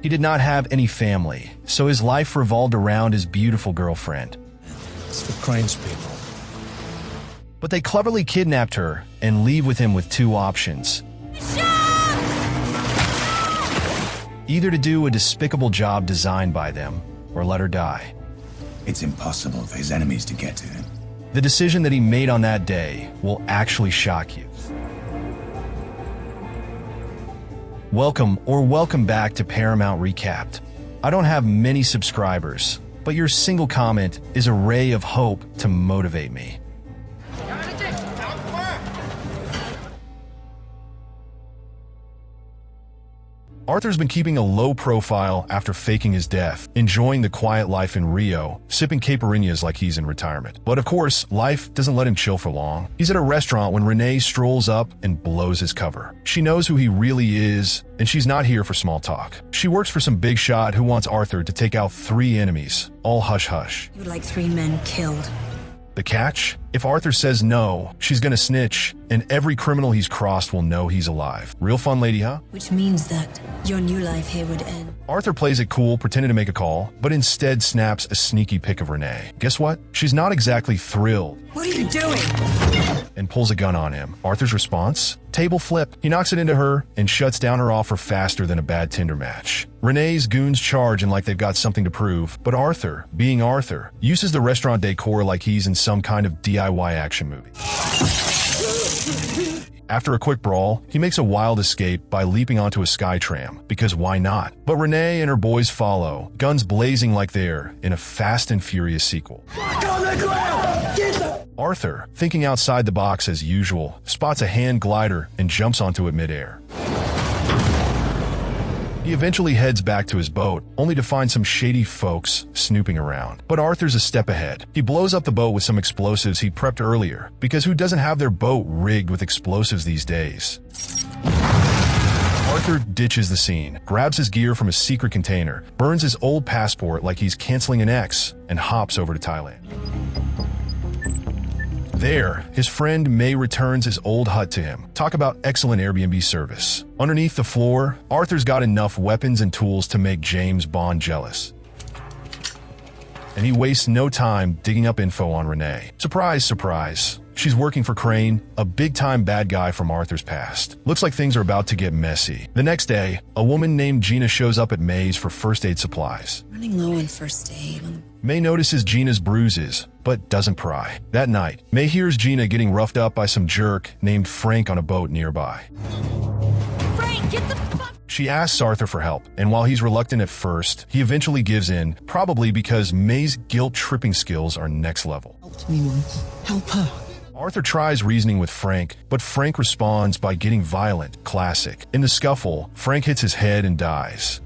He did not have any family, so his life revolved around his beautiful girlfriend. It's for Crane's people. But they cleverly kidnapped her and leave with him with two options. Either to do a despicable job designed by them, or let her die. It's impossible for his enemies to get to him. The decision that he made on that day will actually shock you. Welcome back to Paramount Recapped. I don't have many subscribers, but your single comment is a ray of hope to motivate me. Arthur's been keeping a low profile after faking his death, enjoying the quiet life in Rio, sipping caipirinhas like he's in retirement. But of course, life doesn't let him chill for long. He's at a restaurant when Renee strolls up and blows his cover. She knows who he really is, and she's not here for small talk. She works for some big shot who wants Arthur to take out 3 enemies, all hush-hush. You would like 3 men killed. The catch? If Arthur says no, she's gonna snitch, and every criminal he's crossed will know he's alive. Real fun lady, huh? Which means that your new life here would end. Arthur plays it cool, pretending to make a call, but instead snaps a sneaky pic of Renee. Guess what? She's not exactly thrilled. What are you doing? And pulls a gun on him. Arthur's response? Table flip. He knocks it into her and shuts down her offer faster than a bad Tinder match. Renee's goons charge and like they've got something to prove, but Arthur, being Arthur, uses the restaurant decor like he's in some kind of DIY action movie. After a quick brawl, he makes a wild escape by leaping onto a sky tram, because why not? But Renee and her boys follow, guns blazing like they're in a Fast and Furious sequel. Arthur, thinking outside the box as usual, spots a hand glider and jumps onto it midair. He eventually heads back to his boat, only to find some shady folks snooping around. But Arthur's a step ahead. He blows up the boat with some explosives he'd prepped earlier, because who doesn't have their boat rigged with explosives these days? Arthur ditches the scene, grabs his gear from a secret container, burns his old passport like he's canceling an ex, and hops over to Thailand. There, his friend May returns his old hut to him. Talk about excellent Airbnb service. Underneath the floor, Arthur's got enough weapons and tools to make James Bond jealous. And he wastes no time digging up info on Renee. Surprise, surprise. She's working for Crane, a big-time bad guy from Arthur's past. Looks like things are about to get messy. The next day, a woman named Gina shows up at May's for first aid supplies. Running low on first aid. May notices Gina's bruises, but doesn't pry. That night, May hears Gina getting roughed up by some jerk named Frank on a boat nearby. Frank, get the fuck... She asks Arthur for help, and while he's reluctant at first, he eventually gives in, probably because May's guilt-tripping skills are next level. Help me once. Help her. Arthur tries reasoning with Frank, but Frank responds by getting violent. Classic. In the scuffle, Frank hits his head and dies.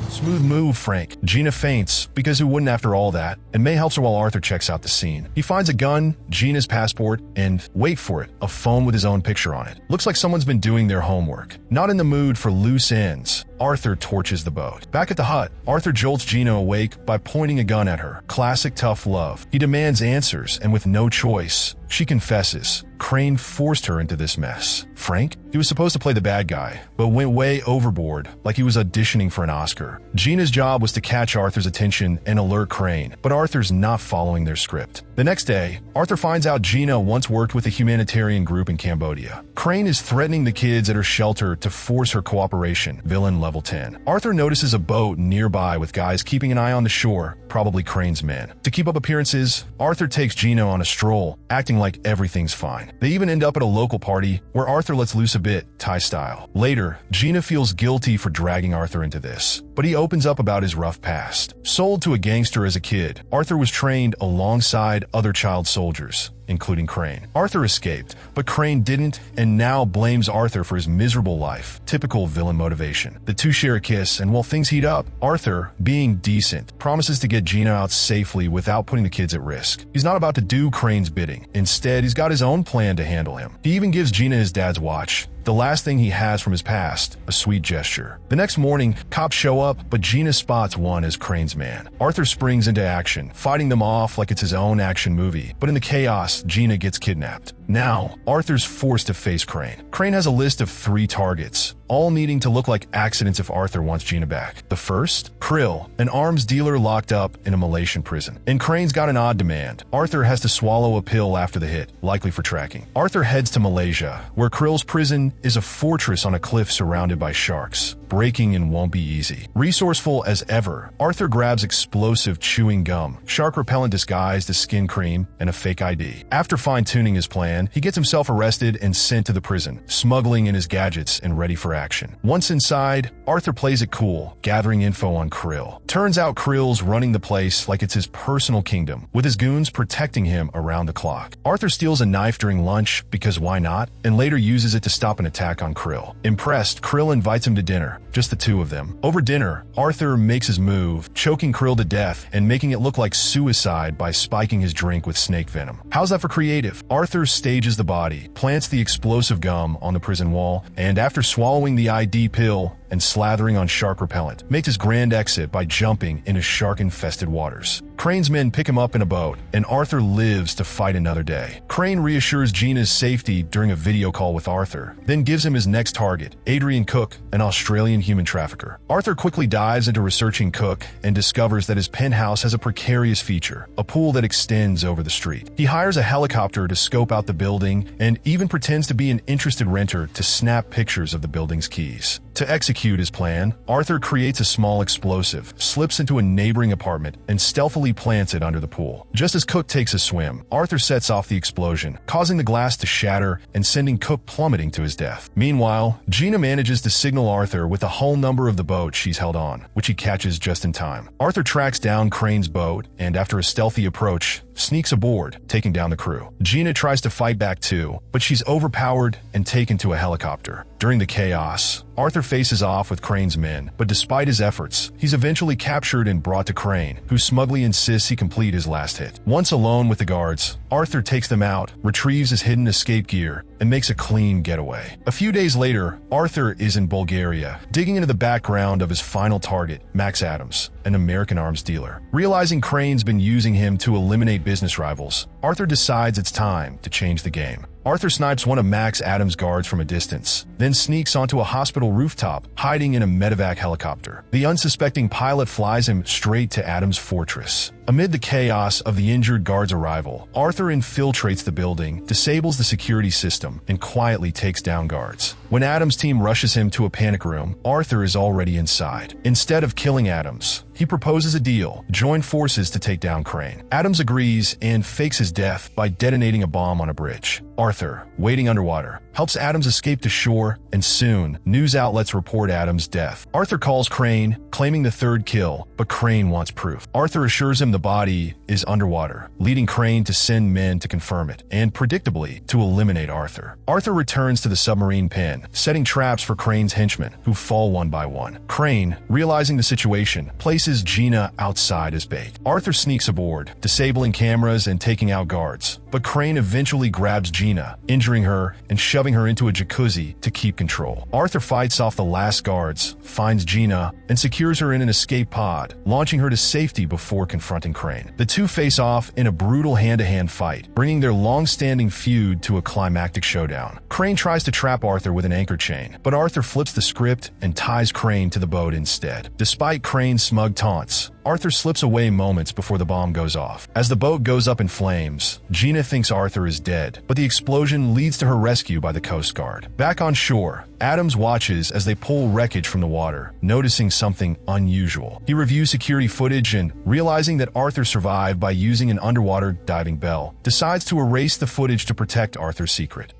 Smooth move, Frank. Gina faints, because who wouldn't after all that? And May helps her while Arthur checks out the scene. He finds a gun, Gina's passport, and, wait for it, a phone with his own picture on it. Looks like someone's been doing their homework. Not in the mood for loose ends, Arthur torches the boat. Back at the hut, Arthur jolts Gina awake by pointing a gun at her. Classic tough love. He demands answers, and with no choice, she confesses. Crane forced her into this mess. Frank? He was supposed to play the bad guy, but went way overboard, like he was auditioning for an Oscar. Gina's job was to catch Arthur's attention and alert Crane, but Arthur's not following their script. The next day, Arthur finds out Gina once worked with a humanitarian group in Cambodia. Crane is threatening the kids at her shelter to force her cooperation. Villain level 10. Arthur notices a boat nearby with guys keeping an eye on the shore, probably Crane's men. To keep up appearances, Arthur takes Gina on a stroll, acting like everything's fine. They even end up at a local party where Arthur lets loose a bit, Thai style. Later, Gina feels guilty for dragging Arthur into this, but he opens up about his rough past. Sold to a gangster as a kid, Arthur was trained alongside other child soldiers, including Crane. Arthur escaped, but Crane didn't, and now blames Arthur for his miserable life. Typical villain motivation. The two share a kiss, and while things heat up, Arthur, being decent, promises to get Gina out safely without putting the kids at risk. He's not about to do Crane's bidding. Instead, he's got his own plan to handle him. He even gives Gina his dad's watch, the last thing he has from his past, a sweet gesture. The next morning, cops show up, but Gina spots one as Crane's man. Arthur springs into action, fighting them off like it's his own action movie. But in the chaos, Gina gets kidnapped. Now, Arthur's forced to face Crane. Crane has a list of 3 targets, all needing to look like accidents if Arthur wants Gina back. The first? Krill, an arms dealer locked up in a Malaysian prison. And Crane's got an odd demand. Arthur has to swallow a pill after the hit, likely for tracking. Arthur heads to Malaysia, where Krill's prison is a fortress on a cliff surrounded by sharks. Breaking in won't be easy. Resourceful as ever, Arthur grabs explosive chewing gum, shark repellent disguised as skin cream, and a fake ID. After fine-tuning his plan, he gets himself arrested and sent to the prison, smuggling in his gadgets and ready for action. Once inside, Arthur plays it cool, gathering info on Krill. Turns out Krill's running the place like it's his personal kingdom, with his goons protecting him around the clock. Arthur steals a knife during lunch, because why not, and later uses it to stop an attack on Krill. Impressed, Krill invites him to dinner, just the two of them. Over dinner, Arthur makes his move, choking Krill to death and making it look like suicide by spiking his drink with snake venom. How's that for creative? Arthur stages the body, plants the explosive gum on the prison wall, and after swallowing the ID pill and slathering on shark repellent, makes his grand exit by jumping into shark-infested waters. Crane's men pick him up in a boat, and Arthur lives to fight another day. Crane reassures Gina's safety during a video call with Arthur, then gives him his next target, Adrian Cook, an Australian human trafficker. Arthur quickly dives into researching Cook and discovers that his penthouse has a precarious feature, a pool that extends over the street. He hires a helicopter to scope out the building and even pretends to be an interested renter to snap pictures of the building's keys. To execute his plan, Arthur creates a small explosive, slips into a neighboring apartment, and stealthily plants it under the pool. Just as Cook takes a swim, Arthur sets off the explosion, causing the glass to shatter and sending Cook plummeting to his death. Meanwhile, Gina manages to signal Arthur with the hull number of the boat she's held on, which he catches just in time. Arthur tracks down Crane's boat and, after a stealthy approach, sneaks aboard, taking down the crew. Gina tries to fight back too, but she's overpowered and taken to a helicopter. During the chaos, Arthur faces off with Crane's men, but despite his efforts, he's eventually captured and brought to Crane, who smugly insists he complete his last hit. Once alone with the guards, Arthur takes them out, retrieves his hidden escape gear, and makes a clean getaway. A few days later, Arthur is in Bulgaria, digging into the background of his final target, Max Adams, an American arms dealer. Realizing Crane's been using him to eliminate business rivals, Arthur decides it's time to change the game. Arthur snipes one of Max Adams' guards from a distance, then sneaks onto a hospital rooftop, hiding in a medevac helicopter. The unsuspecting pilot flies him straight to Adams' fortress. Amid the chaos of the injured guard's arrival, Arthur infiltrates the building, disables the security system, and quietly takes down guards. When Adams' team rushes him to a panic room, Arthur is already inside. Instead of killing Adams, he proposes a deal: join forces to take down Crane. Adams agrees and fakes his death by detonating a bomb on a bridge. Arthur, waiting underwater, helps Adams escape to shore, and soon, news outlets report Adams' death. Arthur calls Crane, claiming the third kill, but Crane wants proof. Arthur assures him the body is underwater, leading Crane to send men to confirm it, and predictably, to eliminate Arthur. Arthur returns to the submarine pen, setting traps for Crane's henchmen, who fall one by one. Crane, realizing the situation, places Gina outside as bait. Arthur sneaks aboard, disabling cameras and taking out guards, but Crane eventually grabs Gina, injuring her and shoving her into a jacuzzi to keep control. Arthur fights off the last guards, finds Gina, and secures her in an escape pod, launching her to safety before confronting Crane. The two face off in a brutal hand-to-hand fight, bringing their long-standing feud to a climactic showdown. Crane tries to trap Arthur with an anchor chain, but Arthur flips the script and ties Crane to the boat instead. Despite Crane's smug taunts, Arthur slips away moments before the bomb goes off. As the boat goes up in flames, Gina thinks Arthur is dead, but the explosion leads to her rescue by the Coast Guard. Back on shore, Adams watches as they pull wreckage from the water, noticing something unusual. He reviews security footage and, realizing that Arthur survived by using an underwater diving bell, decides to erase the footage to protect Arthur's secret.